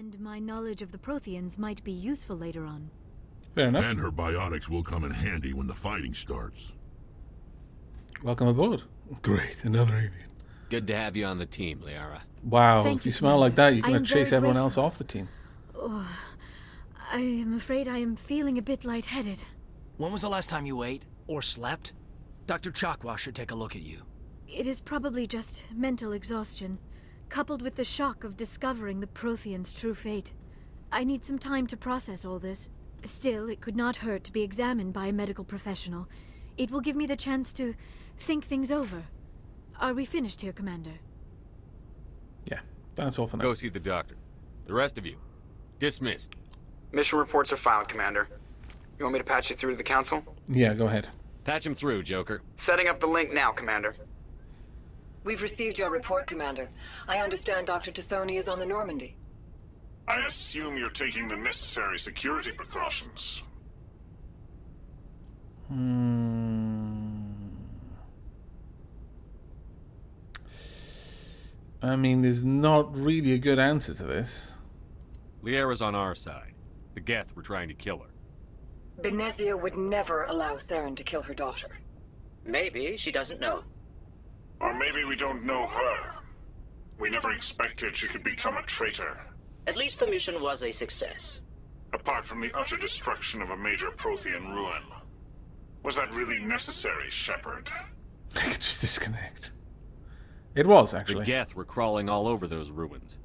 And my knowledge of the Protheans might be useful later on. Fair enough. And her biotics will come in handy when the fighting starts. Welcome aboard. Great, another alien. Good to have you on the team, Liara. Wow, Thank if you you, smell like that, you're Commander. going to chase very everyone grateful. else off the team. Oh, I am afraid I am feeling a bit lightheaded. When was the last time you ate or slept? Dr. Chakwa should take a look at you. It is probably just mental exhaustion, coupled with the shock of discovering the Protheans' true fate. I need some time to process all this. Still, it could not hurt to be examined by a medical professional. It will give me the chance to think things over. Are we finished here, Commander? Yeah, that's all for now. Go see the doctor. The rest of you, dismissed. Mission reports are filed, Commander. You want me to patch you through to the Council? Yeah, go ahead. Patch him through, Joker. Setting up the link now, Commander. We've received your report, Commander. I understand Dr. Tassoni is on the Normandy. I assume you're taking the necessary security precautions. I mean, there's not really a good answer to this. Liara's on our side. The Geth were trying to kill her. Benezia would never allow Saren to kill her daughter. Maybe she doesn't know. Or maybe we don't know her. We never expected she could become a traitor. At least the mission was a success. Apart from the utter destruction of a major Prothean ruin. Was that really necessary, Shepard? I could just disconnect. It was, The actually. Geth were crawling all over those ruins.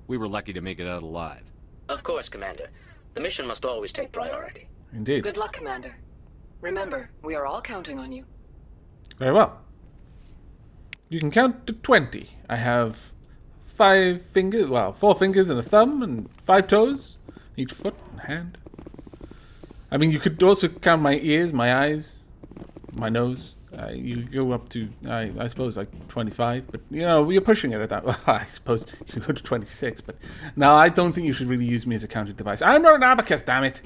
We were lucky to make it out alive. Of course, Commander. The mission must always take priority. Indeed. Good luck, Commander. Remember, we are all counting on you. Very well. You can count to 20. I have 5 fingers, well, 4 fingers and a thumb and 5 toes. Each foot and hand. I mean, you could also count my ears, my eyes, my nose. You could go up to, I suppose, like 25. But, you know, you're pushing it at that. Well, I suppose you could go to 26. But, no, I don't think you should really use me as a counting device. I'm not an abacus, damn it.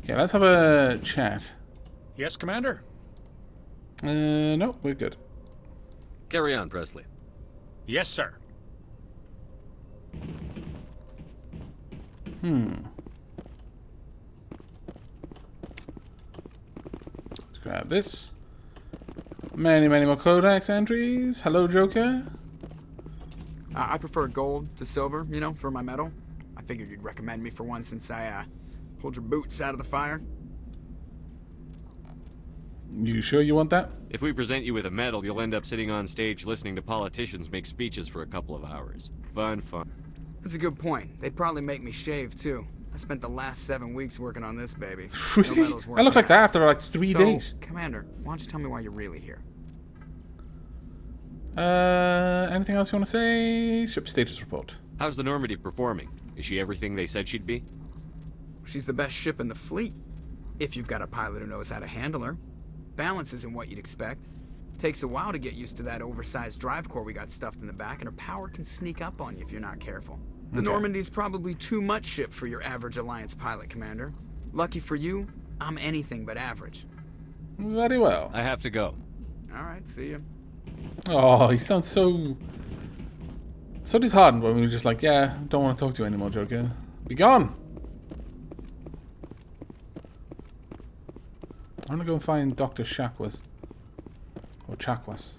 Okay, let's have a chat. Yes, Commander? No, we're good. Carry on, Presley. Yes, sir. Let's grab this. Many more codex entries. Hello, Joker. I prefer gold to silver, you know, for my medal. I figured you'd recommend me for one since I pulled your boots out of the fire. You sure you want that? If we present you with a medal, you'll end up sitting on stage listening to politicians make speeches for a couple of hours. Fun. That's a good point. They'd probably make me shave, too. I spent the last 7 weeks working on this baby. No medals I look like that after like 3 days. Commander, why don't you tell me why you're really here? Anything else you want to say? Ship status report. How's the Normandy performing? Is she everything they said she'd be? She's the best ship in the fleet. If you've got a pilot who knows how to handle her. Balance isn't what you'd expect. Takes a while to get used to that oversized drive core we got stuffed in the back, and her power can sneak up on you if you're not careful. The Normandy's probably too much ship for your average Alliance pilot, Commander. Lucky for you, I'm anything but average. Very well. I have to go. Alright, see ya. Oh, he sounds so disheartened when we were just like, yeah, don't want to talk to you anymore, Joker. Be gone. I'm gonna go and find Dr. Chakwas. Or Chakwas.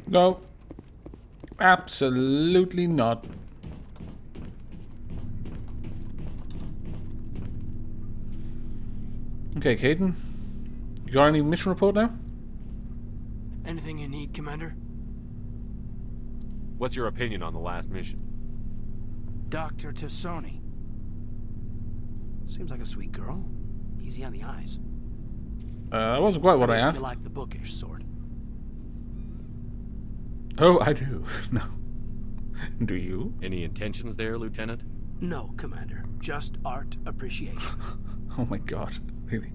No. Absolutely not. Okay, Caden. You got any mission report now? Anything you need, Commander? What's your opinion on the last mission? Dr. Tassoni. Seems like a sweet girl. Easy on the eyes. That wasn't quite what I If asked. you like the bookish sort. Oh, I do. No. Do you? Any intentions there, Lieutenant? No, Commander. Just art appreciation. Oh my god. Really?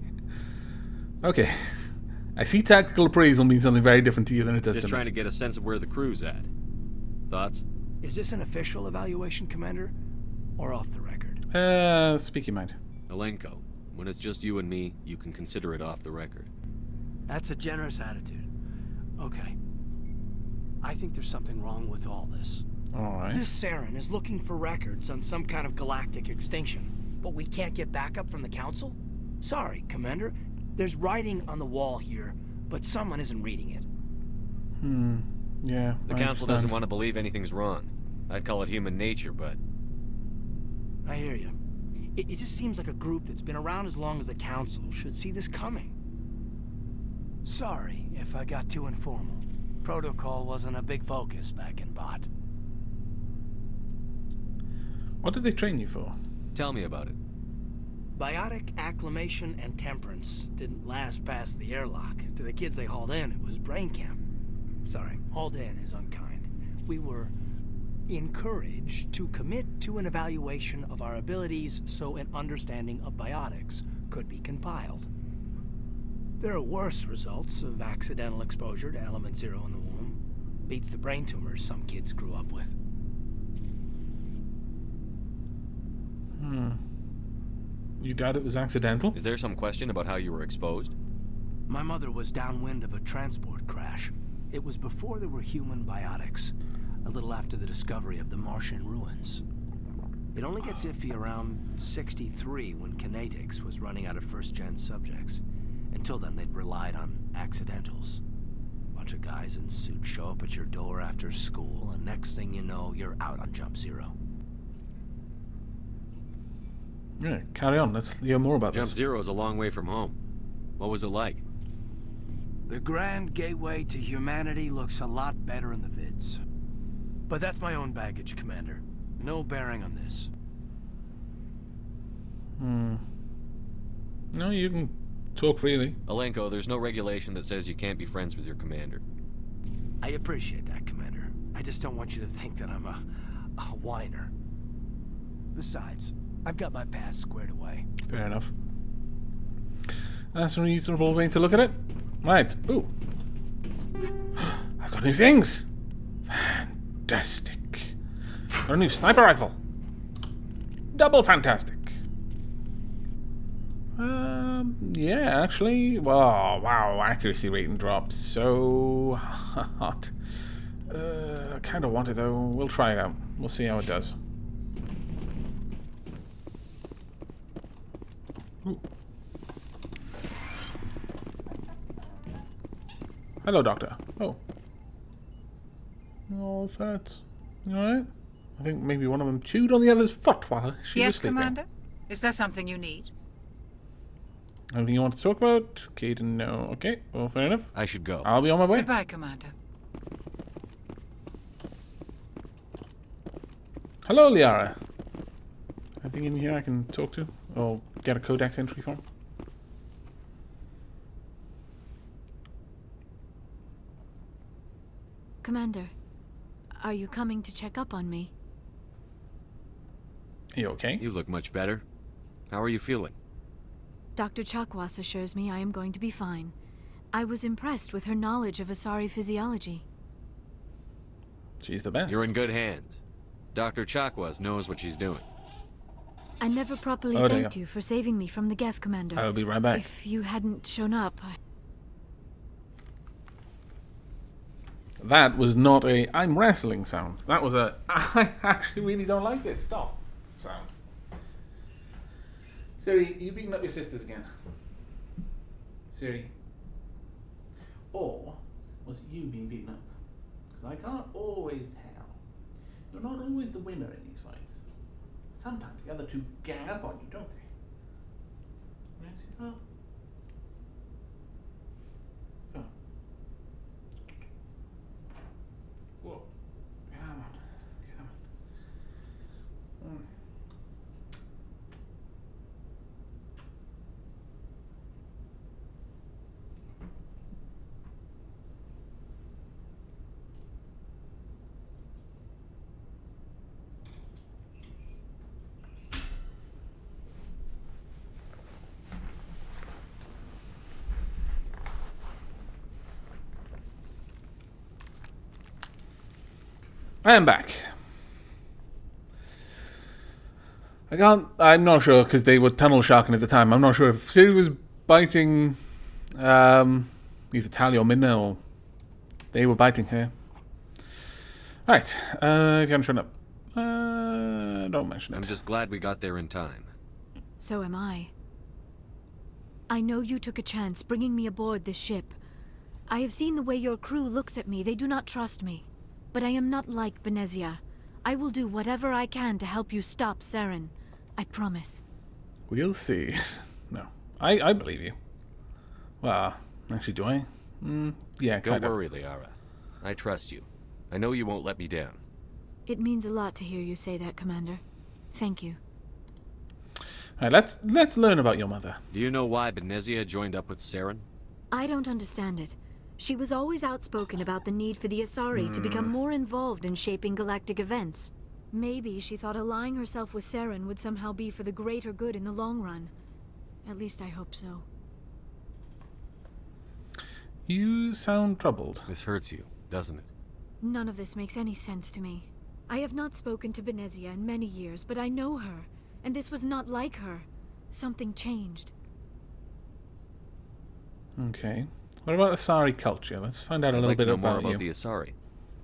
Okay. I see tactical appraisal means something very different to you than it does Just to trying me. to get a sense of where the crew's at. Thoughts? Is this an official evaluation, Commander? Or off the record? Speak your mind. Alenko, when it's just you and me, you can consider it off the record. That's a generous attitude. Okay. I think there's something wrong with all this. Alright. This Saren is looking for records on some kind of galactic extinction, but we can't get backup from the Council? Sorry, Commander. There's writing on the wall here, but someone isn't reading it. Yeah. The Council doesn't want to believe anything's wrong. I'd call it human nature, but... I hear you. It just seems like a group that's been around as long as the Council should see this coming. Sorry if I got too informal. Protocol wasn't a big focus back in Bot. What did they train you for? Tell me about it. Biotic acclimation and temperance didn't last past the airlock. To the kids they hauled in, it was brain camp. Sorry, hauled in is unkind. We were encouraged to commit to an evaluation of our abilities so an understanding of biotics could be compiled. There are worse results of accidental exposure to element 0 in the womb. Beats the brain tumors some kids grew up with. You doubt it was accidental? Is there some question about how you were exposed? My mother was downwind of a transport crash. It was before there were human biotics, a little after the discovery of the Martian ruins. It only gets iffy around 63 when Kinetics was running out of first-gen subjects. Until then, they'd relied on accidentals. Bunch of guys in suits show up at your door after school, and next thing you know, you're out on Jump Zero. Yeah, carry on. Let's hear more about Jump this. Zero is a long way from home. What was it like? The grand gateway to humanity looks a lot better in the vids. But that's my own baggage, Commander. No bearing on this. No, you can talk freely. Alenko, there's no regulation that says you can't be friends with your commander. I appreciate that, Commander. I just don't want you to think that I'm a whiner. Besides, I've got my past squared away. Fair enough. That's a reasonable way to look at it. Right. Ooh. I've got new things. Fantastic. Got a new sniper rifle. Double fantastic. Yeah, actually. Whoa, wow, accuracy rating dropped so hot. I kind of want it though. We'll try it out. We'll see how it does. Ooh. Hello, Doctor. Oh. Oh, ferrets. You alright? I think maybe one of them chewed on the other's foot while she was sleeping. Yes, Commander? Is there something you need? Anything you want to talk about? Caden, no. Okay, well, fair enough. I should go. I'll be on my way. Goodbye, Commander. Hello, Liara. Anything in here I can talk to? Or get a codex entry from? Commander, are you coming to check up on me? Are you okay? You look much better. How are you feeling? Dr. Chakwas assures me I am going to be fine. I was impressed with her knowledge of Asari physiology. She's the best. You're in good hands. Dr. Chakwas knows what she's doing. I never properly thanked you for saving me from the Geth, Commander. I'll be right back. If you hadn't shown up, That was not a I'm wrestling sound. That was a I actually really don't like this. Stop sound. Siri, you beating up your sisters again? Siri. Or was it you being beaten up? Because I can't always tell. You're not always the winner in these fights. Sometimes the other two gang up on you, don't they? Right, sweetheart? Oh. Whoa. Come on. Come on. I am back. I'm not sure because they were tunnel sharking at the time. I'm not sure if Siri was biting either Tali or Minna, or they were biting her. Right. If you haven't shown up, don't mention it. I'm just glad we got there in time. So am I. I know you took a chance bringing me aboard this ship. I have seen the way your crew looks at me. They do not trust me. But I am not like Benezia. I will do whatever I can to help you stop Saren. I promise. We'll see. No. I believe you. Well, actually, do I? Yeah, kind Don't of. worry, Liara. I trust you. I know you won't let me down. It means a lot to hear you say that, Commander. Thank you. Alright, let's learn about your mother. Do you know why Benezia joined up with Saren? I don't understand it. She was always outspoken about the need for the Asari to become more involved in shaping galactic events. Maybe she thought allying herself with Saren would somehow be for the greater good in the long run. At least I hope so. You sound troubled. This hurts you, doesn't it? None of this makes any sense to me. I have not spoken to Benezia in many years, but I know her, and this was not like her. Something changed. Okay. What about Asari culture? Let's find out a little bit more about about you. the Asari.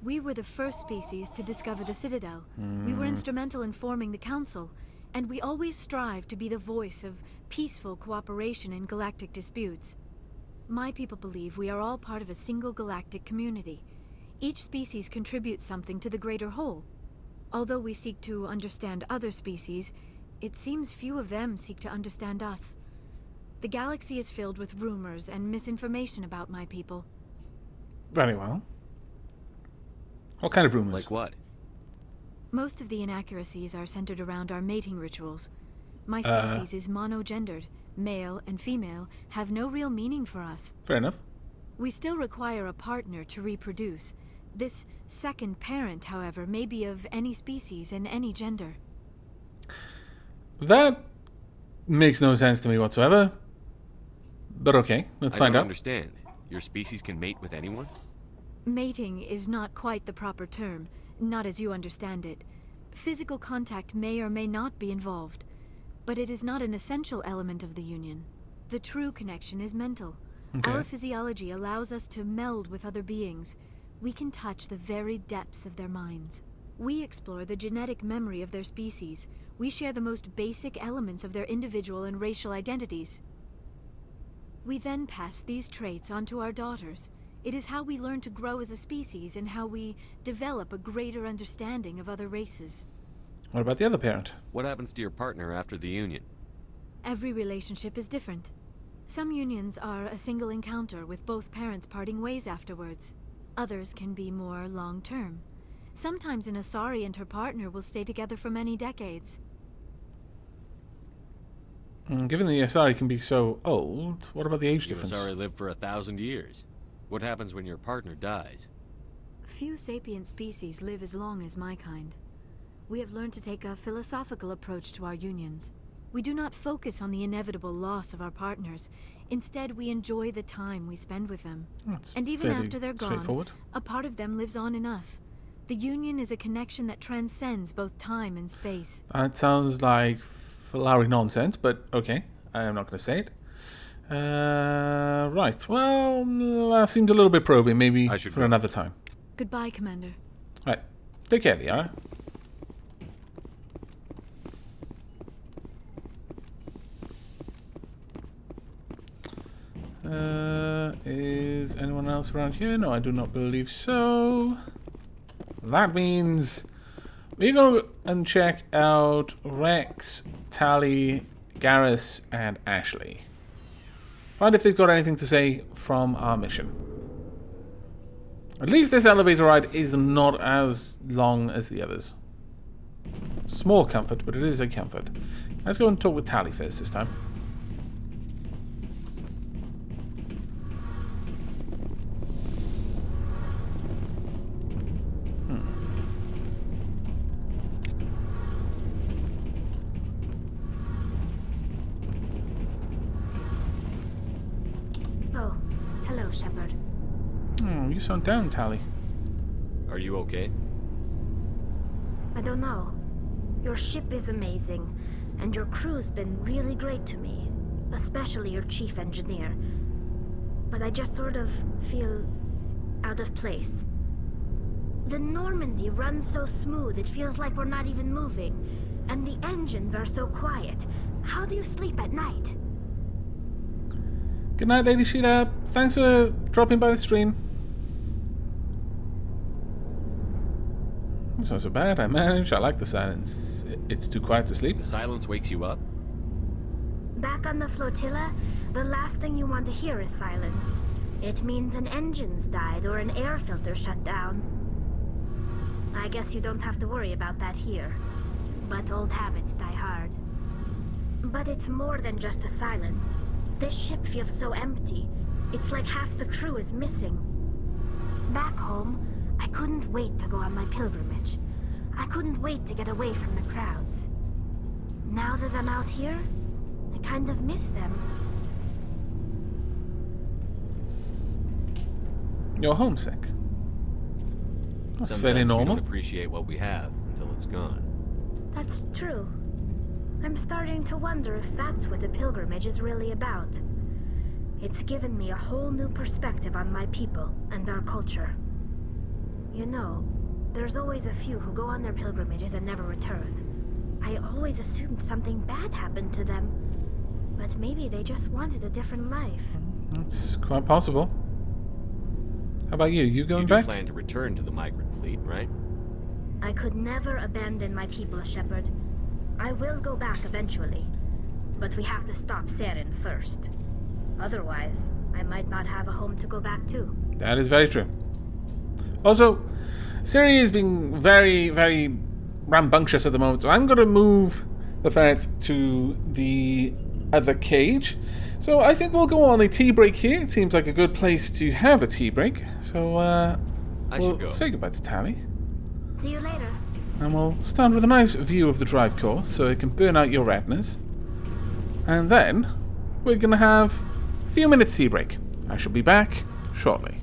We were the first species to discover the Citadel. We were instrumental in forming the Council, and we always strive to be the voice of peaceful cooperation in galactic disputes. My people believe we are all part of a single galactic community. Each species contributes something to the greater whole. Although we seek to understand other species, it seems few of them seek to understand us. The galaxy is filled with rumors and misinformation about my people. Very well. What kind of rumors? Like what? Most of the inaccuracies are centered around our mating rituals. My species is monogendered. Male and female have no real meaning for us. Fair enough. We still require a partner to reproduce. This second parent, however, may be of any species and any gender. That makes no sense to me whatsoever. But okay, let's find I out. don't understand. Your species can mate with anyone? Mating is not quite the proper term, not as you understand it. Physical contact may or may not be involved, but it is not an essential element of the union. The true connection is mental. Okay. Our physiology allows us to meld with other beings. We can touch the very depths of their minds. We explore the genetic memory of their species. We share the most basic elements of their individual and racial identities. We then pass these traits on to our daughters. It is how we learn to grow as a species and how we develop a greater understanding of other races. What about the other parent? What happens to your partner after the union? Every relationship is different. Some unions are a single encounter with both parents parting ways afterwards. Others can be more long-term. Sometimes an Asari and her partner will stay together for many decades. Given the Asari can be so old, what about the age You difference? Asari live for 1,000 years. What happens when your partner dies? Few sapient species live as long as my kind. We have learned to take a philosophical approach to our unions. We do not focus on the inevitable loss of our partners. Instead, we enjoy the time we spend with them. That's And even fairly after they're gone, straightforward. a part of them lives on in us. The union is a connection that transcends both time and space. That sounds like flowery nonsense, but okay. I am not going to say it. Right. Well, that seemed a little bit probing. Maybe I should for go. another time. Goodbye, Commander. Right. Take care, Liara. Is anyone else around here? No, I do not believe so. That means we go and check out Rex, Tali, Garrus, and Ashley. Find if they've got anything to say from our mission. At least this elevator ride is not as long as the others. Small comfort, but it is a comfort. Let's go and talk with Tali first this time. Oh, hello, Shepard. Oh, you sound down, Tali. Are you okay? I don't know. Your ship is amazing. and your crew's been really great to me, especially your chief engineer. But I just sort of feel out of place. The Normandy runs so smooth it feels like we're not even moving, and the engines are so quiet. How do you sleep at night? Good night, Lady Sheila. Thanks for dropping by the stream. It's not so bad. I managed. I like the silence. It's too quiet to sleep. The silence wakes you up? Back on the flotilla, the last thing you want to hear is silence. It means an engine's died or an air filter shut down. I guess you don't have to worry about that here. But old habits die hard. But it's more than just the silence. This ship feels so empty. It's like half the crew is missing. Back home, I couldn't wait to go on my pilgrimage. I couldn't wait to get away from the crowds. Now that I'm out here, I kind of miss them. You're homesick. That's Sometimes fairly normal. we don't appreciate what we have until it's gone. That's true. I'm starting to wonder if that's what the pilgrimage is really about. It's given me a whole new perspective on my people and our culture. You know, there's always a few who go on their pilgrimages and never return. I always assumed something bad happened to them, but maybe they just wanted a different life. That's quite possible. How about you? You going You do back? plan to return to the migrant fleet, right? I could never abandon my people, Shepard. I will go back eventually, but we have to stop Saren first. Otherwise, I might not have a home to go back to. That is very true. Also, Siri is being very, very rambunctious at the moment, so I'm going to move the ferret to the other cage. So I think we'll go on a tea break here. It seems like a good place to have a tea break. So we'll say goodbye to Tally. See you later. And we'll start with a nice view of the drive core so it can burn out your retinas. And then we're going to have a few minutes tea break. I shall be back shortly.